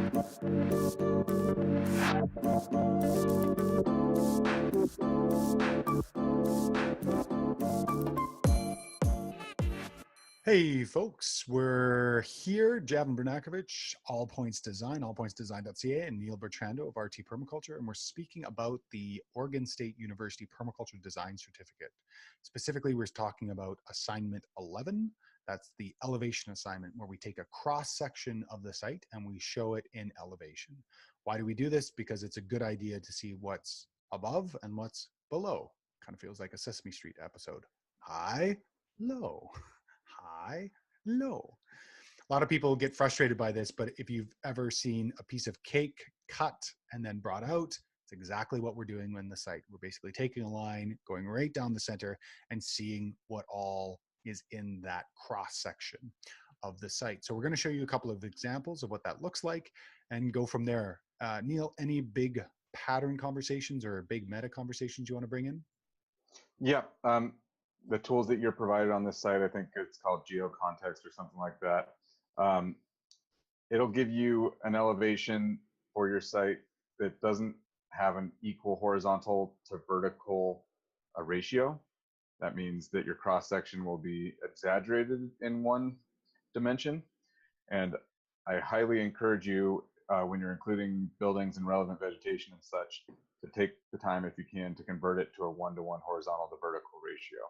Hey folks, we're here, Javan Bernakevitch, All Points Design, allpointsdesign.ca, and Neil Bertrando of RT Permaculture, and we're speaking about the Oregon State University Permaculture Design Certificate. Specifically, we're talking about Assignment 11. That's the elevation assignment, where we take a cross-section of the site and we show it in elevation. Why do we do this? Because it's a good idea to see what's above and what's below. Kind of feels like a Sesame Street episode. High, low. High, low. A lot of people get frustrated by this, but if you've ever seen a piece of cake cut and then brought out, it's exactly what we're doing on the site. We're basically taking a line, going right down the center, and seeing what all is in that cross section of the site. So we're going to show you a couple of examples of what that looks like and go from there. Neil, any big pattern conversations or big meta conversations you want to bring in? Yeah. The tools that you're provided on this site, I think it's called Geo Context or something like that. It'll give you an elevation for your site that doesn't have an equal horizontal to vertical ratio. That means that your cross section will be exaggerated in one dimension. And I highly encourage you, when you're including buildings and relevant vegetation and such, to take the time, if you can, to convert it to a 1-to-1 horizontal to vertical ratio,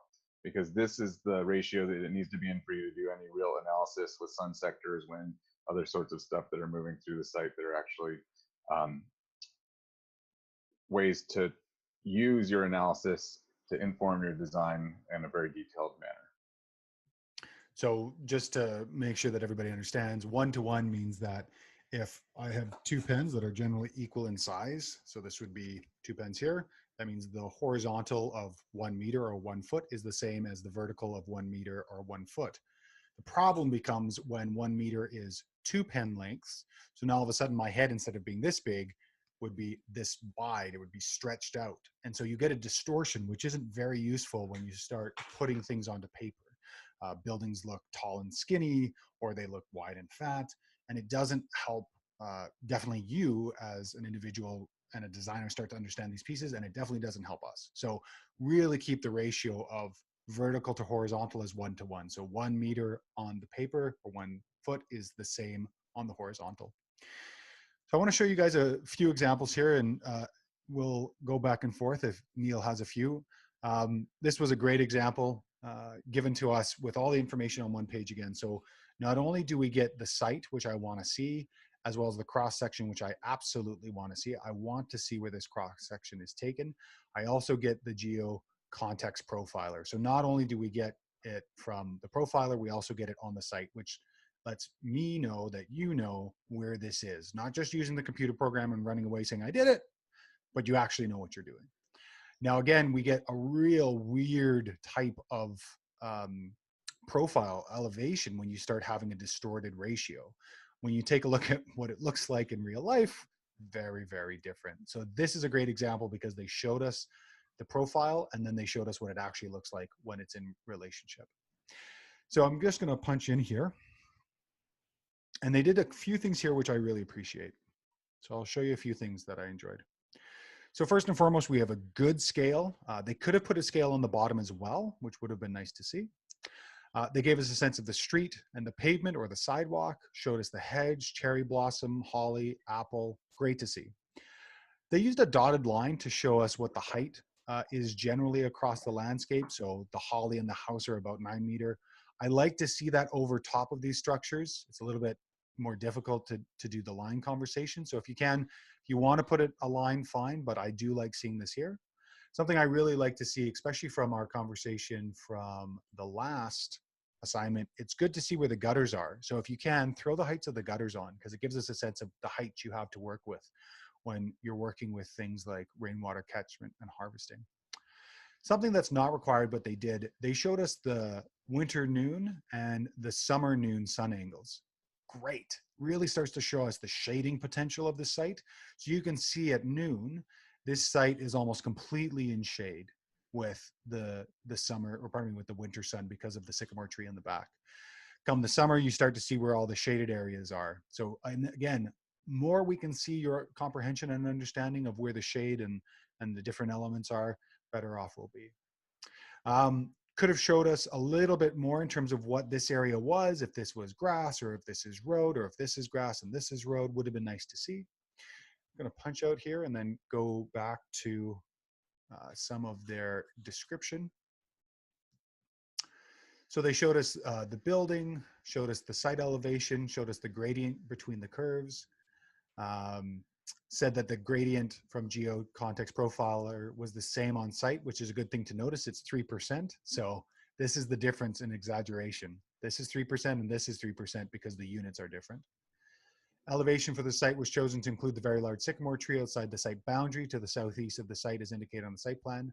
because this is the ratio that it needs to be in for you to do any real analysis with sun sectors, wind, other sorts of stuff that are moving through the site that are actually ways to use your analysis to inform your design in a very detailed manner. So just to make sure that everybody understands, 1-to-1 means that if I have two pens that are generally equal in size, so this would be two pens here, that means the horizontal of 1 meter or 1 foot is the same as the vertical of 1 meter or 1 foot. The problem becomes when 1 meter is 2 pen lengths. So now all of a sudden my head, instead of being this big, would be this wide, it would be stretched out. And so you get a distortion, which isn't very useful when you start putting things onto paper. Buildings look tall and skinny, or they look wide and fat, and it doesn't help definitely you as an individual and a designer start to understand these pieces, and it definitely doesn't help us. So really keep the ratio of vertical to horizontal as 1-to-1. So 1 meter on the paper or 1 foot is the same on the horizontal. So I want to show you guys a few examples here, and we'll go back and forth if Neil has a few. This was a great example given to us with all the information on one page again. So not only do we get the site, which I want to see, as well as the cross section, which I absolutely want to see. I want to see where this cross section is taken. I also get the Geo Context Profiler. So not only do we get it from the profiler, we also get it on the site, which lets me know that you know where this is. Not just using the computer program and running away saying, I did it, but you actually know what you're doing. Now, again, we get a real weird type of profile elevation when you start having a distorted ratio. When you take a look at what it looks like in real life, very, very different. So this is a great example because they showed us the profile and then they showed us what it actually looks like when it's in relationship. So I'm just going to punch in here. And they did a few things here which I really appreciate. So I'll show you a few things that I enjoyed. So first and foremost, we have a good scale. They could have put a scale on the bottom as well, which would have been nice to see. They gave us a sense of the street and the pavement or the sidewalk, showed us the hedge, cherry blossom, holly, apple, great to see. They used a dotted line to show us what the height is generally across the landscape. So the holly and the house are about 9 meters. I like to see that over top of these structures. It's a little bit more difficult to do the line conversation. So if you can, if you want to put it a line, fine, but I do like seeing this here. Something I really like to see, especially from our conversation from the last assignment, it's good to see where the gutters are. So if you can, throw the heights of the gutters on, because it gives us a sense of the height you have to work with when you're working with things like rainwater catchment and harvesting. Something that's not required, but they did, they showed us the winter noon and the summer noon sun angles. Great. Really starts to show us the shading potential of the site. So you can see at noon, this site is almost completely in shade with the summer, or pardon me, with the winter sun because of the sycamore tree in the back. Come the summer, you start to see where all the shaded areas are. So, and again, more we can see your comprehension and understanding of where the shade and the different elements are, better off we'll be. Could have showed us a little bit more in terms of what this area was, if this was grass or if this is road, or if this is grass and this is road, would have been nice to see. I'm going to punch out here and then go back to some of their description. So they showed us the building, showed us the site elevation, showed us the gradient between the curves, said that the gradient from Geo Context Profiler was the same on site, which is a good thing to notice. It's 3%. So this is the difference in exaggeration. This is 3% and this is 3% because the units are different. Elevation for the site was chosen to include the very large sycamore tree outside the site boundary to the southeast of the site as indicated on the site plan.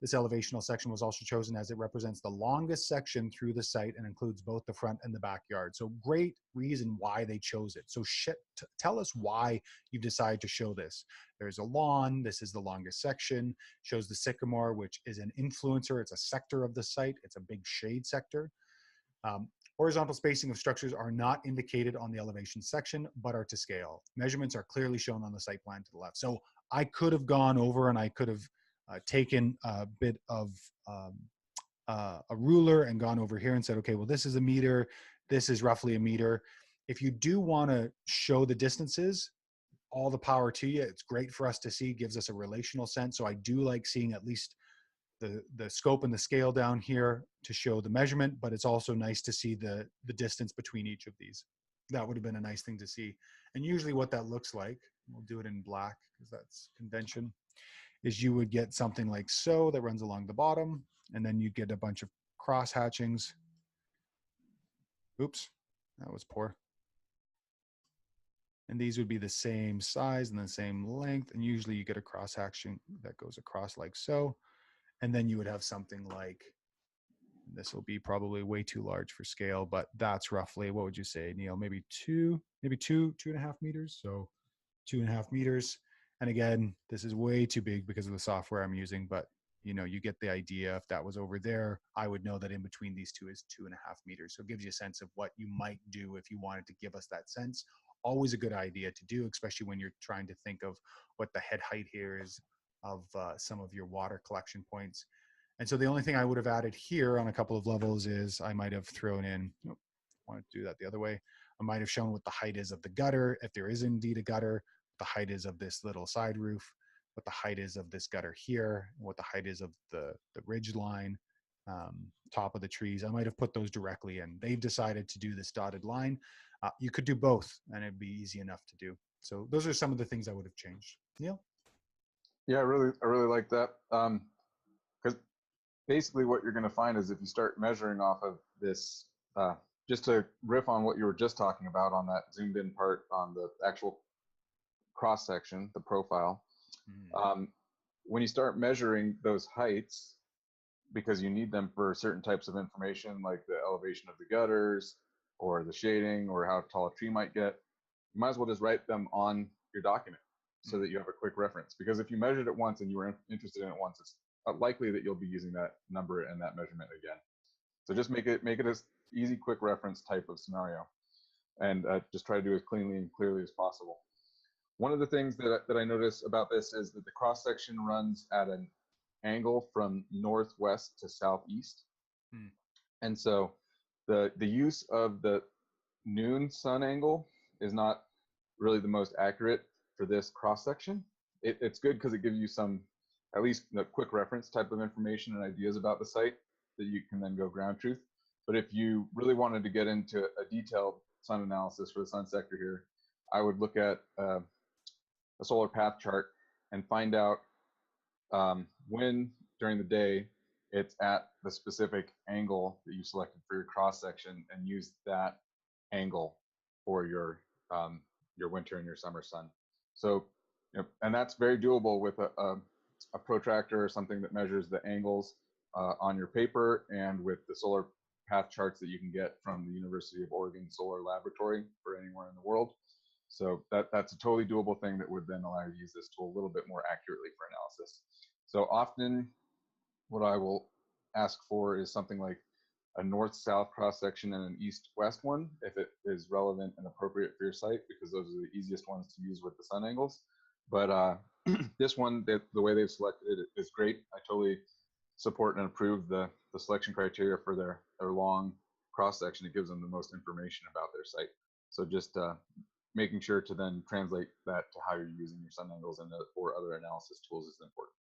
This elevational section was also chosen as it represents the longest section through the site and includes both the front and the backyard. So great reason why they chose it. So tell us why you've decided to show this. There's a lawn, this is the longest section, shows the sycamore, which is an influencer. It's a sector of the site. It's a big shade sector. Horizontal spacing of structures are not indicated on the elevation section, but are to scale. Measurements are clearly shown on the site plan to the left. So I could have gone over and I could have taken a bit of a ruler and gone over here and said, okay, well, this is a meter, this is roughly a meter. If you do want to show the distances, all the power to you. It's great for us to see, gives us a relational sense. So I do like seeing at least the scope and the scale down here to show the measurement, but it's also nice to see the distance between each of these. That would have been a nice thing to see. And usually what that looks like, we'll do it in black because that's convention, is you would get something like so that runs along the bottom, and then you get a bunch of cross hatchings. Oops, that was poor. And these would be the same size and the same length, and usually you get a cross hatching that goes across like so. And then you would have something like, this will be probably way too large for scale, but that's roughly, what would you say, Neil? Maybe two and a half meters. So 2.5 meters. And again, this is way too big because of the software I'm using, but you know, you get the idea. If that was over there, I would know that in between these two is 2.5 meters. So it gives you a sense of what you might do if you wanted to give us that sense. Always a good idea to do, especially when you're trying to think of what the head height here is of some of your water collection points. And so the only thing I would have added here on a couple of levels is I might have thrown in, nope, I want to do that the other way. I might have shown what the height is of the gutter, if there is indeed a gutter, the height is of this little side roof, what the height is of this gutter here, what the height is of the ridge line, top of the trees. I might have put those directly in. They've decided to do this dotted line. You could do both and it'd be easy enough to do. So those are some of the things I would have changed. Neil? Yeah, I really like that. Because basically what you're going to find is if you start measuring off of this, just to riff on what you were just talking about on that zoomed in part on the actual cross section, the profile, when you start measuring those heights, because you need them for certain types of information like the elevation of the gutters or the shading or how tall a tree might get, you might as well just write them on your document so that you have a quick reference. Because if you measured it once and you were interested in it once, it's likely that you'll be using that number and that measurement again. So just make it an easy, quick reference type of scenario, and just try to do it as cleanly and clearly as possible. One of the things that I notice about this is that the cross section runs at an angle from northwest to southeast, and so the use of the noon sun angle is not really the most accurate for this cross section. It's good because it gives you some, at least the quick reference type of information and ideas about the site that you can then go ground truth. But if you really wanted to get into a detailed sun analysis for the sun sector here, I would look at a solar path chart and find out when during the day it's at the specific angle that you selected for your cross section, and use that angle for your winter and your summer sun. So, and that's very doable with a protractor or something that measures the angles on your paper, and with the solar path charts that you can get from the University of Oregon Solar Laboratory for anywhere in the world. So that's a totally doable thing that would then allow you to use this tool a little bit more accurately for analysis. So often what I will ask for is something like a north-south cross-section and an east-west one if it is relevant and appropriate for your site, because those are the easiest ones to use with the sun angles. But this one, the way they've selected it is great. I totally support and approve the selection criteria for their long cross-section. It gives them the most information about their site. So just making sure to then translate that to how you're using your sun angles and or other analysis tools is important.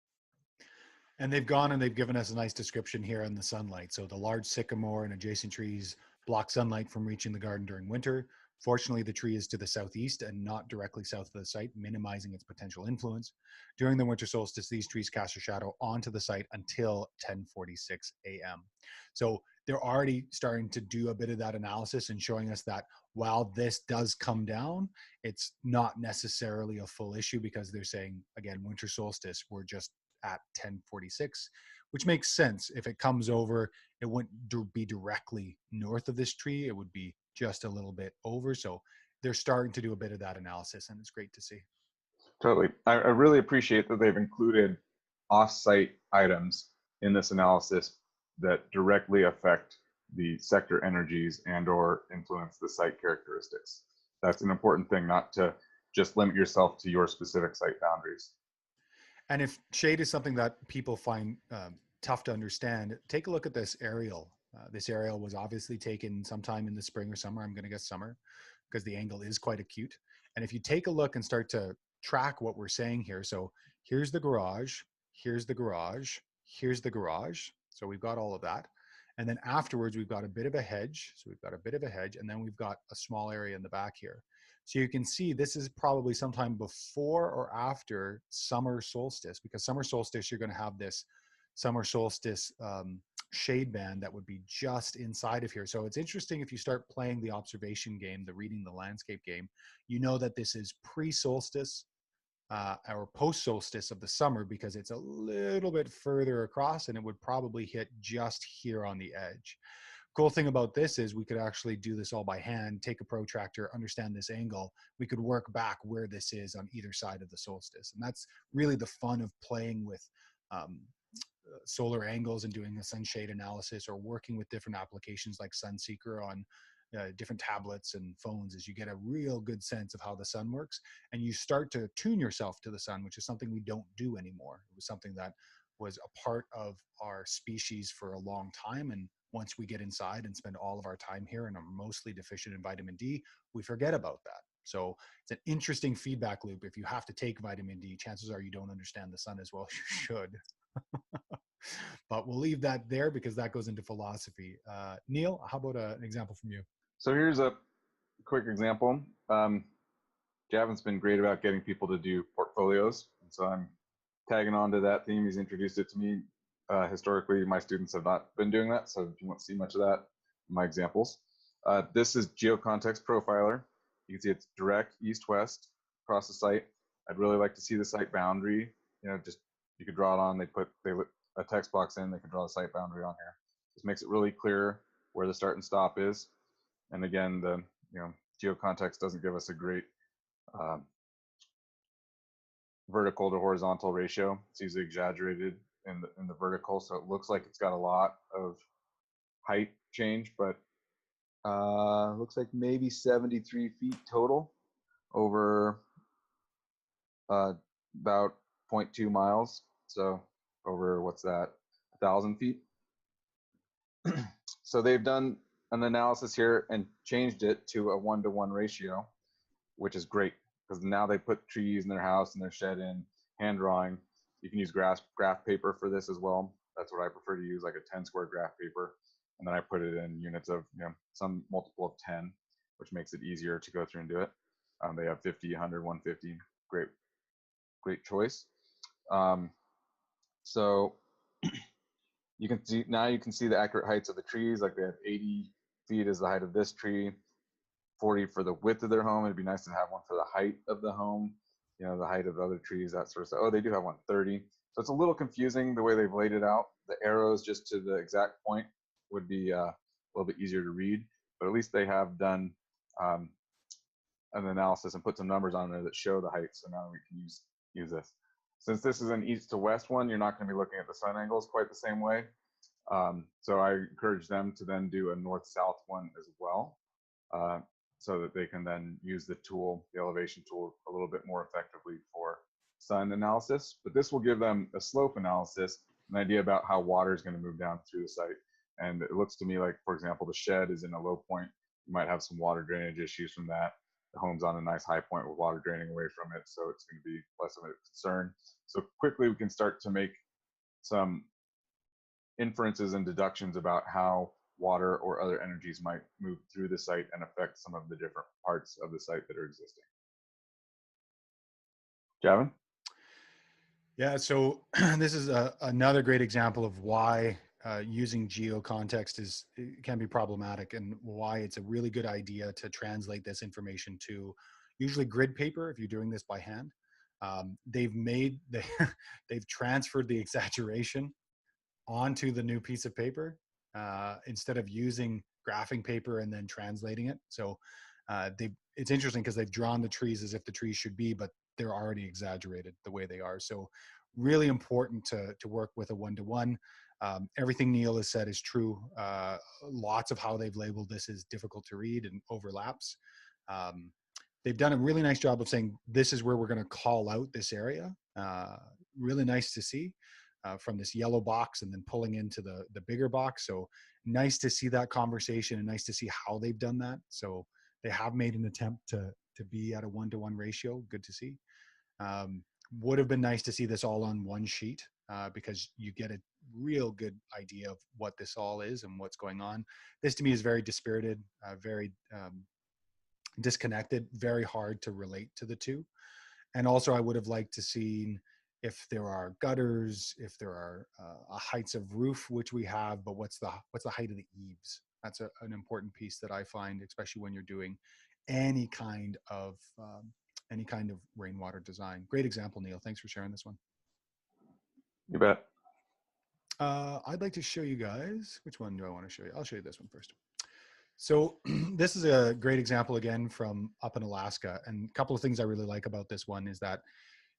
And they've gone and they've given us a nice description here on the sunlight. So the large sycamore and adjacent trees block sunlight from reaching the garden during winter. Fortunately, the tree is to the southeast and not directly south of the site, minimizing its potential influence. During the winter solstice, these trees cast a shadow onto the site until 10:46 a.m. So they're already starting to do a bit of that analysis and showing us that while this does come down, it's not necessarily a full issue, because they're saying, again, winter solstice, we're just at 10:46, which makes sense. If it comes over, it wouldn't be directly north of this tree. It would be just a little bit over. So they're starting to do a bit of that analysis, and it's great to see. Totally. I really appreciate that they've included off-site items in this analysis that directly affect the sector energies and or influence the site characteristics. That's an important thing, not to just limit yourself to your specific site boundaries. And if shade is something that people find tough to understand, take a look at this aerial. This aerial was obviously taken sometime in the spring or summer. I'm going to guess summer, because the angle is quite acute. And if you take a look and start to track what we're saying here, so here's the garage, here's the garage, here's the garage. So we've got all of that. And then afterwards, we've got a bit of a hedge. So we've got a bit of a hedge, and then we've got a small area in the back here. So you can see this is probably sometime before or after summer solstice, because summer solstice, you're going to have this summer solstice shade band that would be just inside of here. So it's interesting, if you start playing the observation game, the reading the landscape game, you know that this is pre-solstice or post-solstice of the summer, because it's a little bit further across, and it would probably hit just here on the edge. Cool thing about this is we could actually do this all by hand, take a protractor, understand this angle. We could work back where this is on either side of the solstice. And that's really the fun of playing with solar angles and doing a sunshade analysis, or working with different applications like Sunseeker on different tablets and phones, is you get a real good sense of how the sun works, and you start to tune yourself to the sun, which is something we don't do anymore. It was something that was a part of our species for a long time, and once we get inside and spend all of our time here and are mostly deficient in vitamin D, we forget about that. So it's an interesting feedback loop. If you have to take vitamin D, chances are you don't understand the sun as well as you should. But we'll leave that there, because that goes into philosophy. Neil, how about an example from you? So here's a quick example. Javan's been great about getting people to do portfolios, and so I'm tagging on to that theme. He's introduced it to me. Historically, my students have not been doing that, so if you won't see much of that in my examples. This is Geo Context Profiler. You can see it's direct east-west across the site. I'd really like to see the site boundary. Just you could draw it on. They put a text box in. They can draw the site boundary on here. This makes it really clear where the start and stop is. And again, the Geo Context doesn't give us a great vertical to horizontal ratio. It's usually exaggerated in the vertical, so it looks like it's got a lot of height change, but looks like maybe 73 feet total over about 0.2 miles. So over, what's that, 1,000 feet. So they've done an analysis here and changed it to a 1-to-1 ratio, which is great, because now they put trees in their house and their shed in, hand drawing. You can use graph paper for this as well. That's what I prefer to use, like a 10 square graph paper. And then I put it in units of some multiple of 10, which makes it easier to go through and do it. They have 50, 100, 150. Great choice. So you can see the accurate heights of the trees. Like they have 80 feet is the height of this tree, 40 for the width of their home. It'd be nice to have one for the height of the home, the height of the other trees, that sort of stuff. Oh, they do have 130. So it's a little confusing the way they've laid it out. The arrows just to the exact point would be a little bit easier to read, but at least they have done an analysis and put some numbers on there that show the height. So now we can use this. Since this is an east to west one, you're not going to be looking at the sun angles quite the same way. So I encourage them to then do a north-south one as well, so that they can then use the tool, the elevation tool, a little bit more effectively for sun analysis. But this will give them a slope analysis, an idea about how water is going to move down through the site. And it looks to me like, for example, the shed is in a low point. You might have some water drainage issues from that. The home's on a nice high point with water draining away from it, so it's going to be less of a concern. So quickly we can start to make some inferences and deductions about how water or other energies might move through the site and affect some of the different parts of the site that are existing. Javan? Yeah, so this is another great example of why using geo context can be problematic, and why it's a really good idea to translate this information to usually grid paper if you're doing this by hand. They've transferred the exaggeration onto the new piece of paper instead of using graphing paper and then translating it. So it's interesting because they've drawn the trees as if the trees should be, but they're already exaggerated the way they are. So really important to work with a one-to-one. Everything Neil has said is true. Lots of how they've labeled this is difficult to read and overlaps. They've done a really nice job of saying, this is where we're going to call out this area. Really nice to see. From this yellow box and then pulling into the bigger box. So nice to see that conversation, and nice to see how they've done that. So they have made an attempt to be at a one-to-one ratio. Good to see. Would have been nice to see this all on one sheet because you get a real good idea of what this all is and what's going on. This to me is very dispirited, very disconnected, very hard to relate to the two. And also I would have liked to see if there are gutters, if there are heights of roof, which we have, but what's the height of the eaves? That's an important piece that I find, especially when you're doing any kind of rainwater design. Great example, Neil. Thanks for sharing this one. You bet. I'd like to show you guys, which one do I want to show you? I'll show you this one first. So this is a great example again from up in Alaska. And a couple of things I really like about this one is that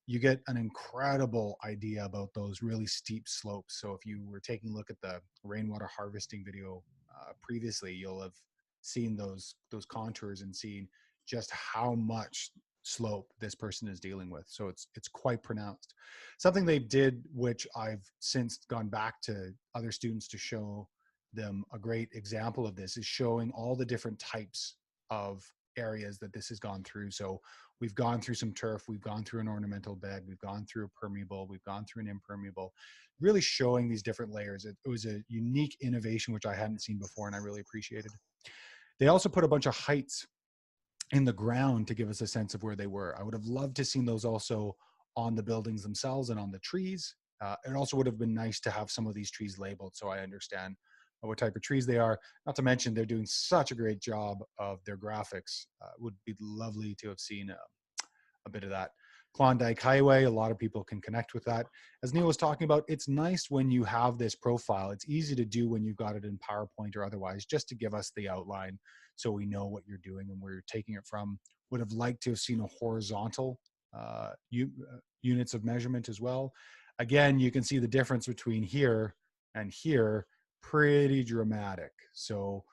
you get an incredible idea about those really steep slopes. So if you were taking a look at the rainwater harvesting video previously, you'll have seen those contours and seen just how much slope this person is dealing with. So it's quite pronounced. Something they did, which I've since gone back to other students to show them a great example of this, is showing all the different types of areas that this has gone through. So we've gone through some turf, we've gone through an ornamental bed, we've gone through a permeable, we've gone through an impermeable, really showing these different layers. It was a unique innovation, which I hadn't seen before, and I really appreciated. They also put a bunch of heights in the ground to give us a sense of where they were. I would have loved to seen those also on the buildings themselves and on the trees. It also would have been nice to have some of these trees labeled so I understand what type of trees they are. Not to mention they're doing such a great job of their graphics. Would be lovely to have seen a bit of that. Klondike Highway, a lot of people can connect with that. As Neil was talking about, it's nice when you have this profile. It's easy to do when you've got it in PowerPoint or otherwise, just to give us the outline so we know what you're doing and where you're taking it from. Would have liked to have seen a horizontal units of measurement as well. Again, you can see the difference between here and here, pretty dramatic. So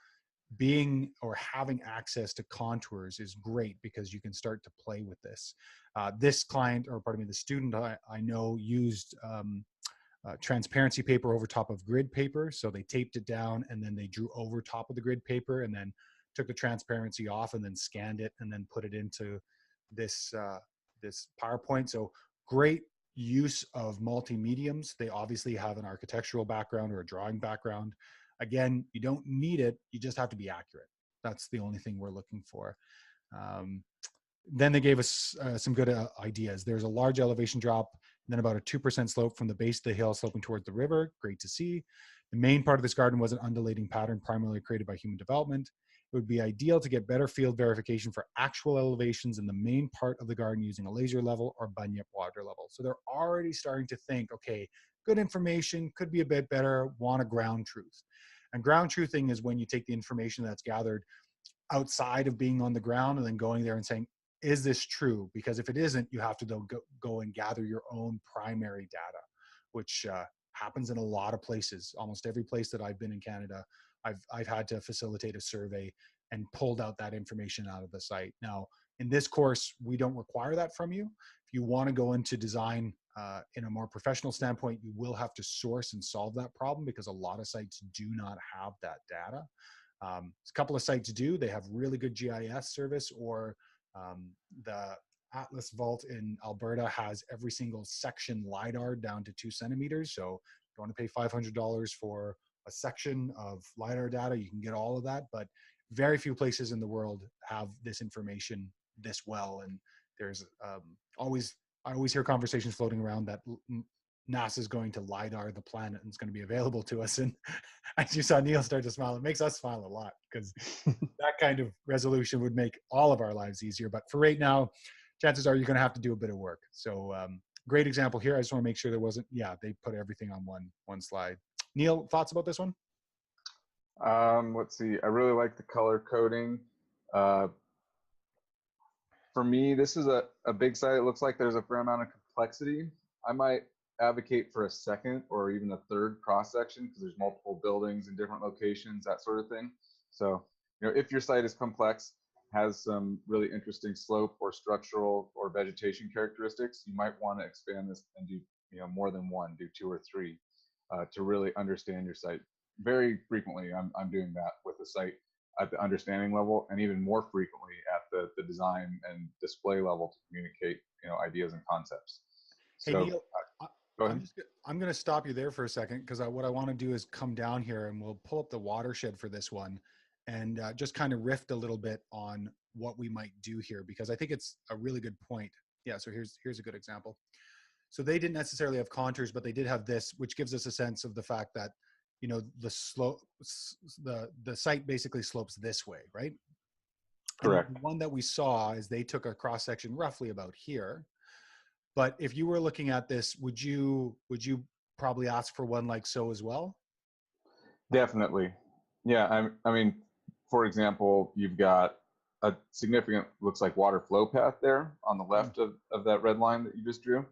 being or having access to contours is great because you can start to play with this. This client, or pardon me, the student I know used transparency paper over top of grid paper. So they taped it down and then they drew over top of the grid paper and then took the transparency off and then scanned it and then put it into this PowerPoint. So great use of multi-mediums. They obviously have an architectural background or a drawing background. Again, you don't need it. You just have to be accurate. That's the only thing we're looking for. Then they gave us some good ideas. There's a large elevation drop, and then about a 2% slope from the base of the hill sloping towards the river. Great to see. The main part of this garden was an undulating pattern primarily created by human development. It would be ideal to get better field verification for actual elevations in the main part of the garden using a laser level or bunyip water level. So they're already starting to think, okay, good information, could be a bit better, want a ground truth. And ground truthing is when you take the information that's gathered outside of being on the ground and then going there and saying, is this true? Because if it isn't, you have to go and gather your own primary data, which happens in a lot of places. Almost every place that I've been in Canada, I've had to facilitate a survey and pulled out that information out of the site. Now, in this course, we don't require that from you. If you want to go into design in a more professional standpoint, you will have to source and solve that problem because a lot of sites do not have that data. A couple of sites do. They have really good GIS service, or the Atlas Vault in Alberta has every single section LiDAR down to 2 centimeters. So if you want to pay $500 for a section of LiDAR data, you can get all of that. But very few places in the world have this information this well. And there's I always hear conversations floating around that NASA is going to LiDAR the planet and it's going to be available to us. And as you saw Neil start to smile, it makes us smile a lot because that kind of resolution would make all of our lives easier. But for right now, chances are you're going to have to do a bit of work. So great example here. I just want to make sure there wasn't, they put everything on one slide. Neil, thoughts about this one? Let's see. I really like the color coding. For me, this is a big site. It looks like there's a fair amount of complexity. I might advocate for a second or even a third cross section because there's multiple buildings in different locations, that sort of thing. So, if your site is complex, has some really interesting slope or structural or vegetation characteristics, you might want to expand this and do more than one, do 2 or 3 to really understand your site. Very frequently, I'm doing that with the site at the understanding level, and even more frequently at the design and display level to communicate ideas and concepts. Hey, So, Neil, I'm going to stop you there for a second because what I want to do is come down here and we'll pull up the watershed for this one and just kind of riff a little bit on what we might do here, because I think it's a really good point. Yeah, so here's a good example. So they didn't necessarily have contours, but they did have this, which gives us a sense of the fact that the slope, the site basically slopes this way, right? correct. And the one that we saw is they took a cross section roughly about here. But if you were looking at this, would you probably ask for one like so as well? Definitely. Yeah, I mean, for example, you've got a significant, looks like water flow path there on the left of that red line that you just drew,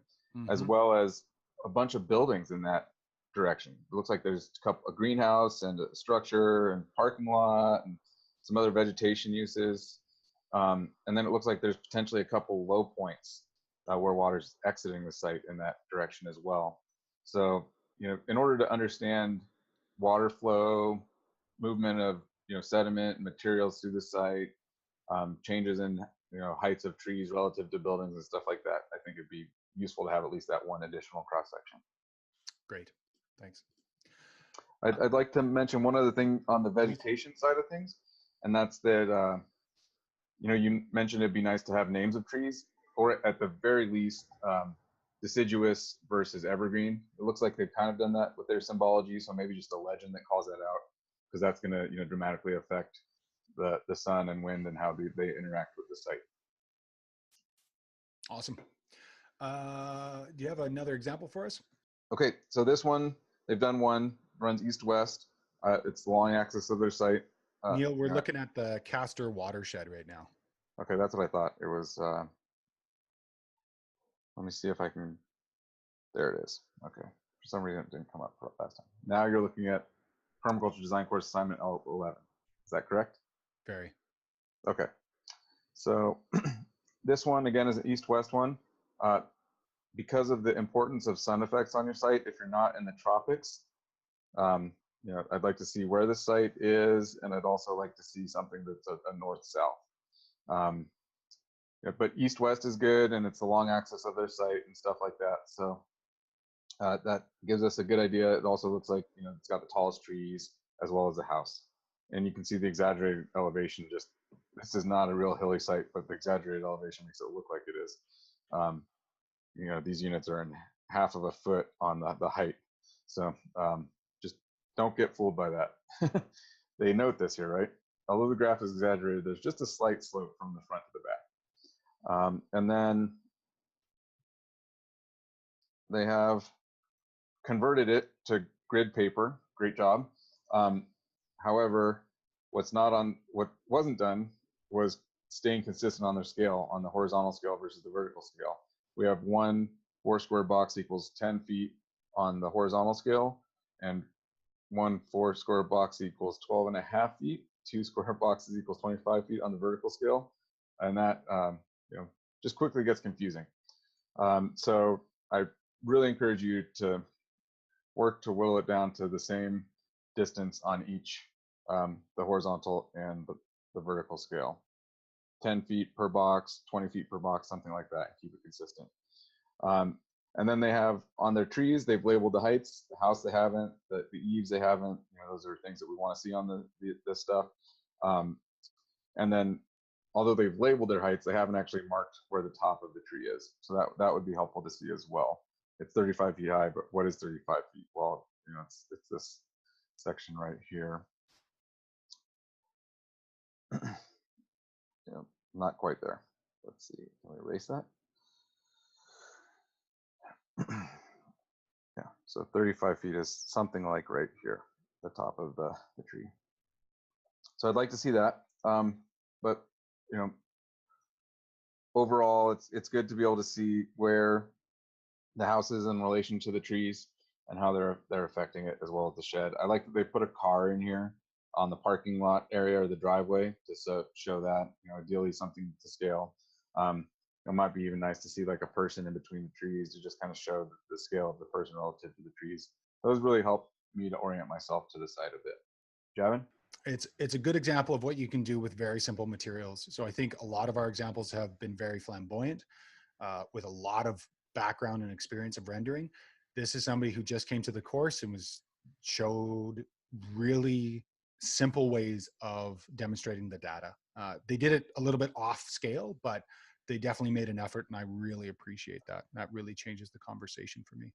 as well as a bunch of buildings in that direction. It looks like there's a greenhouse and a structure and parking lot and some other vegetation uses. And then it looks like there's potentially a couple low points where water's exiting the site in that direction as well. So, in order to understand water flow, movement of sediment and materials through the site, changes in heights of trees relative to buildings and stuff like that, I think it'd be useful to have at least that one additional cross section. Great, thanks. I'd like to mention one other thing on the vegetation side of things, and that's that you mentioned it'd be nice to have names of trees, or at the very least deciduous versus evergreen. It looks like they've kind of done that with their symbology, so maybe just a legend that calls that out, because that's going to dramatically affect the sun and wind and how they interact with the site. Awesome. Do you have another example for us? Okay, so this one, they've done one, runs east-west. It's the long axis of their site. Neil, we're looking at the Castor watershed right now. Okay, that's what I thought. It was, let me see if I can, there it is. Okay, for some reason it didn't come up last time. Now you're looking at Permaculture Design Course Assignment L11. Is that correct? Very. Okay, so this one again is an east-west one. Because of the importance of sun effects on your site, if you're not in the tropics, I'd like to see where the site is, and I'd also like to see something that's a north-south. But east-west is good, and it's the long axis of their site and stuff like that. So that gives us a good idea. It also looks like it's got the tallest trees as well as the house, and you can see the exaggerated elevation. This is not a real hilly site, but the exaggerated elevation makes it look like it is. These units are in half of a foot on the height, so just don't get fooled by that. They note this here, right? Although the graph is exaggerated, there's just a slight slope from the front to the back. And then they have converted it to grid paper. Great job. However, what wasn't done was staying consistent on their scale, on the horizontal scale versus the vertical scale. We have one 4 square box equals 10 feet on the horizontal scale, and 1 4-square box equals 12.5 feet. 2 square boxes equals 25 feet on the vertical scale, and that just quickly gets confusing. So I really encourage you to work to whittle it down to the same distance on each, the horizontal and the vertical scale. 10 feet per box, 20 feet per box, something like that. Keep it consistent. And then they have on their trees, they've labeled the heights. The house they haven't, the eaves they haven't. Those are things that we want to see on this stuff. And then, although they've labeled their heights, they haven't actually marked where the top of the tree is. So that would be helpful to see as well. It's 35 feet high, but what is 35 feet? Well, it's this section right here. Not quite there. Let's see. Can we erase that? Yeah. So 35 feet is something like right here, the top of the tree. So I'd like to see that. But overall, it's good to be able to see where the house is in relation to the trees and how they're affecting it, as well as the shed. I like that they put a car in here on the parking lot area or the driveway to show that, ideally something to scale. It might be even nice to see like a person in between the trees to just kind of show the scale of the person relative to the trees. Those really help me to orient myself to the site a bit. Javan? It's a good example of what you can do with very simple materials. So I think a lot of our examples have been very flamboyant, with a lot of background and experience of rendering. This is somebody who just came to the course and showed really simple ways of demonstrating the data. They did it a little bit off scale, but they definitely made an effort, and I really appreciate that. That really changes the conversation for me.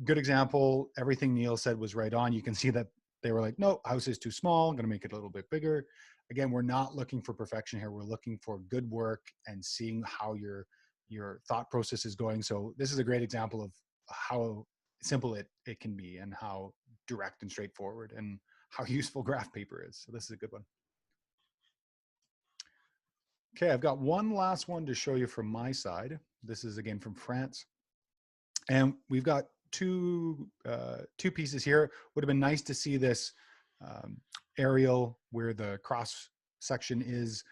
Good example, everything Neil said was right on. You can see that they were like, no, house is too small, I'm gonna make it a little bit bigger. Again, we're not looking for perfection here. We're looking for good work and seeing how your thought process is going. So this is a great example of how simple it can be, and how direct and straightforward, and how useful graph paper is. So this is a good one. Okay, I've got one last one to show you from my side. This is again from France. And we've got two pieces here. Would have been nice to see this aerial where the cross section is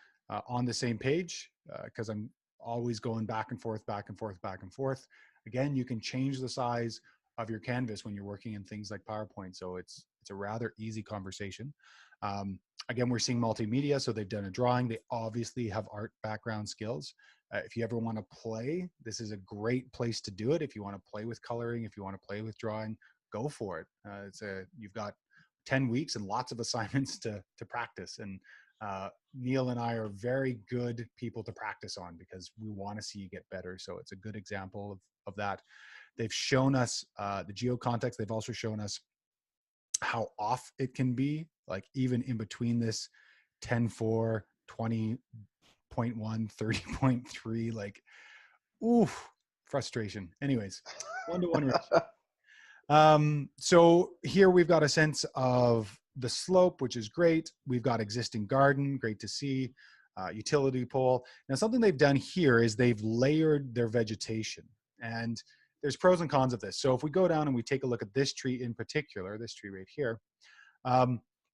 on the same page, because I'm always going back and forth, back and forth, back and forth. Again, you can change the size of your canvas when you're working in things like PowerPoint. So it's a rather easy conversation. Again, we're seeing multimedia, so they've done a drawing. They obviously have art background skills. If you ever want to play, this is a great place to do it. If you want to play with coloring, if you want to play with drawing, go for it. You've got 10 weeks and lots of assignments to practice. And Neil and I are very good people to practice on, because we want to see you get better. So it's a good example of that. They've shown us the Geo Context. They've also shown us how off it can be, like even in between this 10.4, 20.1, 30.3, like, oof, frustration. Anyways, one-to-one ratio. So here we've got a sense of the slope, which is great. We've got existing garden, great to see. Utility pole. Now, something they've done here is they've layered their vegetation, and there's pros and cons of this. So if we go down and we take a look at this tree in particular, this tree right here,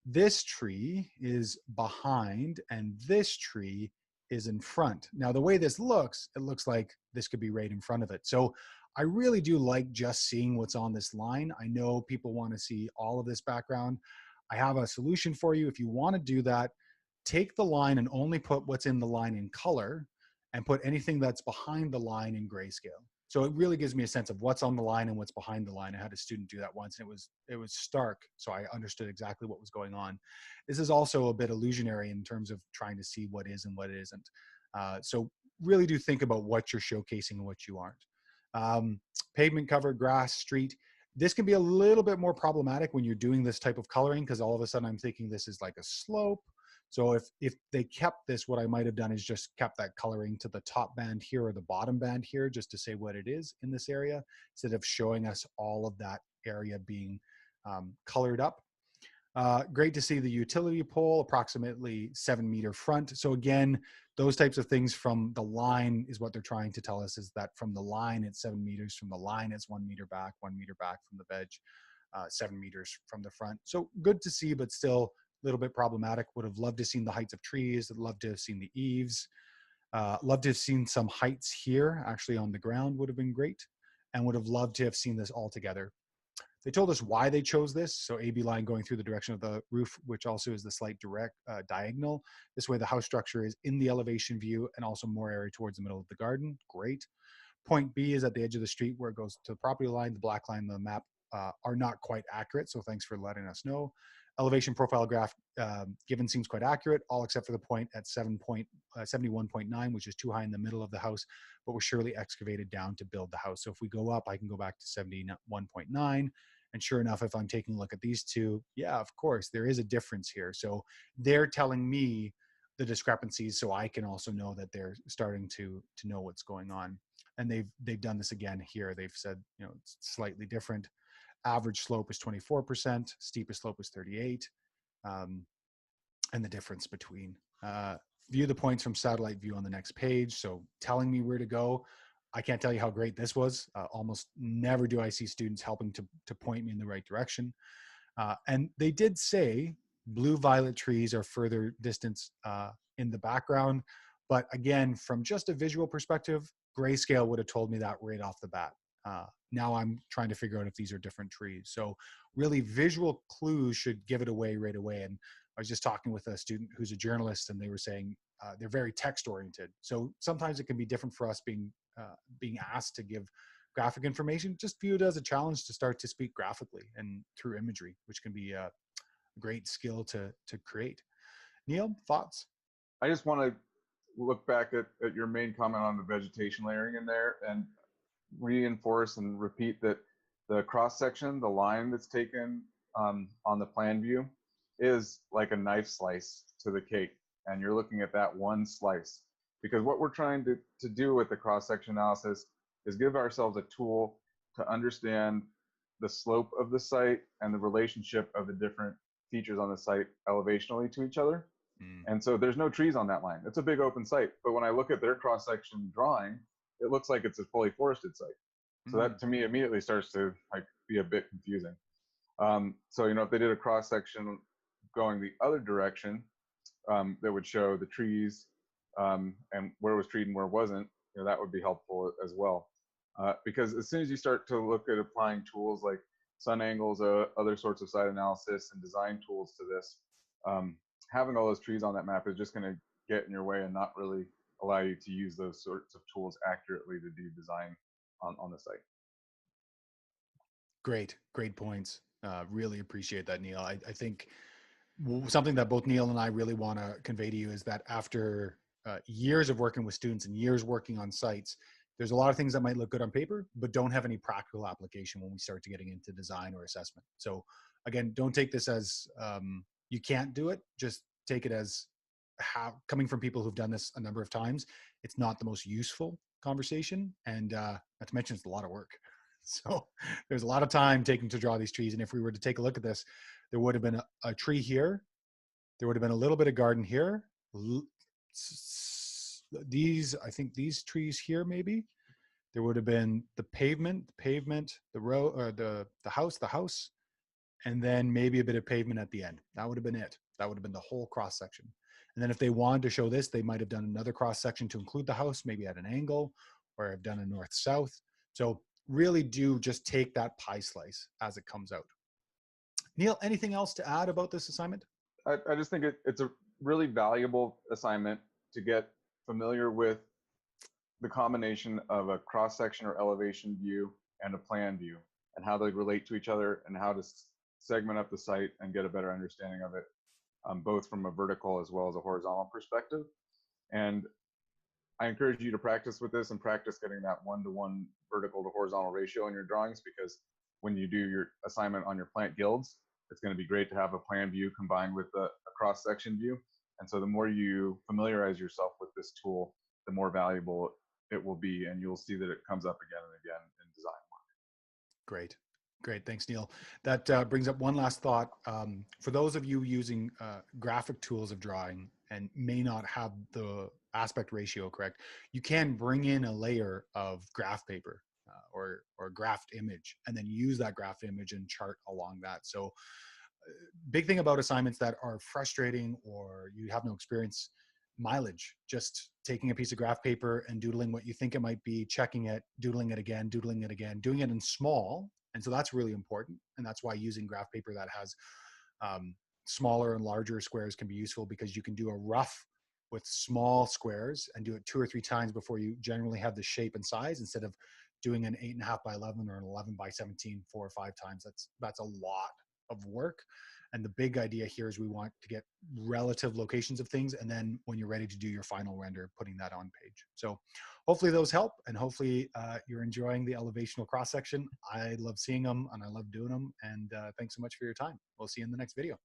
this tree is behind and this tree is in front. Now, the way this looks, it looks like this could be right in front of it. So I really do like just seeing what's on this line. I know people want to see all of this background. I have a solution for you. If you want to do that, take the line and only put what's in the line in color, and put anything that's behind the line in grayscale. So it really gives me a sense of what's on the line and what's behind the line. I had a student do that once, and it was stark. So I understood exactly what was going on. This is also a bit illusionary in terms of trying to see what is and what isn't. So really do think about what you're showcasing and what you aren't. Pavement cover, grass, street. This can be a little bit more problematic when you're doing this type of coloring, because all of a sudden I'm thinking this is like a slope. So if they kept this, what I might have done is just kept that coloring to the top band here or the bottom band here, just to say what it is in this area, instead of showing us all of that area being colored up. Great to see the utility pole, approximately 7-meter front. So again, those types of things from the line is what they're trying to tell us, is that from the line it's 7 meters, from the line it's 1 meter back, 1 meter back from the veg, 7 meters from the front. So good to see, but still a little bit problematic. Would have loved to have seen the heights of trees, loved to have seen the eaves, loved to have seen some heights here actually on the ground would have been great, and would have loved to have seen this all together. They told us why they chose this. So AB line going through the direction of the roof, which also is the slight direct diagonal. This way the house structure is in the elevation view and also more area towards the middle of the garden. Great. Point B is at the edge of the street where it goes to the property line. The black line on the map are not quite accurate. So thanks for letting us know. Elevation profile graph given seems quite accurate, all except for the point at 71.9, which is too high in the middle of the house, but was surely excavated down to build the house. So if we go up, I can go back to 71.9. And sure enough, if I'm taking a look at these two, yeah, of course, there is a difference here. So they're telling me the discrepancies so I can also know that they're starting to know what's going on. And they've done this again here. They've said, you know, it's slightly different. Average slope is 24%, steepest slope is 38, and the difference between. View the points from satellite view on the next page. So telling me where to go. I can't tell you how great this was. Almost never do I see students helping to point me in the right direction. And they did say blue-violet trees are further distance in the background. But again, from just a visual perspective, grayscale would have told me that right off the bat. Now I'm trying to figure out if these are different trees. So really visual clues should give it away right away. And I was just talking with a student who's a journalist, and they were saying they're very text oriented. So sometimes it can be different for us being asked to give graphic information. Just view it as a challenge to start to speak graphically and through imagery, which can be a great skill to create. Neil, thoughts? I just want to look back at your main comment on the vegetation layering in there and reinforce and repeat that the cross section, the line that's taken on the plan view, is like a knife slice to the cake, and you're looking at that one slice. Because what we're trying to do with the cross section analysis is give ourselves a tool to understand the slope of the site and the relationship of the different features on the site elevationally to each other. And so there's no trees on that line. It's a big open site, but when I look at their cross section drawing, it looks like it's a fully forested site. So that to me immediately starts to like be a bit confusing. So, you know, if they did a cross section going the other direction, that would show the trees and where was treed and where wasn't, you know, that would be helpful as well. Because as soon as you start to look at applying tools like sun angles, other sorts of site analysis and design tools to this, having all those trees on that map is just going to get in your way and not really allow you to use those sorts of tools accurately to do design on the site. Great points. Really appreciate that, Neil. I think something that both Neil and I really want to convey to you is that after years of working with students and years working on sites, there's a lot of things that might look good on paper, but don't have any practical application when we start to getting into design or assessment. So again, don't take this as you can't do it. Just take it as coming from people who've done this a number of times, it's not the most useful conversation. And not to mention it's a lot of work. So there's a lot of time taken to draw these trees. And if we were to take a look at this, there would have been a tree here. There would have been a little bit of garden here. These, I think these trees here, maybe. There would have been the pavement, the row, or the house, and then maybe a bit of pavement at the end. That would have been it. That would have been the whole cross section. And then if they wanted to show this, they might have done another cross section to include the house, maybe at an angle, or have done a north-south. So really do just take that pie slice as it comes out. Neil, anything else to add about this assignment? I just think it's a really valuable assignment to get familiar with the combination of a cross-section or elevation view and a plan view and how they relate to each other and how to segment up the site and get a better understanding of it, both from a vertical as well as a horizontal perspective. And I encourage you to practice with this and practice getting that 1-to-1 vertical to horizontal ratio in your drawings, because when you do your assignment on your plant guilds, it's going to be great to have a plan view combined with a cross-section view. And so the more you familiarize yourself with this tool, the more valuable it will be, and you'll see that it comes up again and again in design work. Great. Great, thanks, Neil. That brings up one last thought. For those of you using graphic tools of drawing and may not have the aspect ratio correct, you can bring in a layer of graph paper or graphed image, and then use that graphed image and chart along that. So big thing about assignments that are frustrating or you have no experience, mileage, just taking a piece of graph paper and doodling what you think it might be, checking it, doodling it again, doing it in small. And so that's really important. And that's why using graph paper that has smaller and larger squares can be useful, because you can do a rough with small squares and do it 2 or 3 times before you generally have the shape and size, instead of doing an 8.5 by 11 or an 11 by 17 4 or 5 times. That's a lot of work. And the big idea here is we want to get relative locations of things, and then when you're ready to do your final render, putting that on page. So hopefully those help, and hopefully you're enjoying the elevational cross section. I love seeing them and I love doing them, and thanks so much for your time. We'll see you in the next video.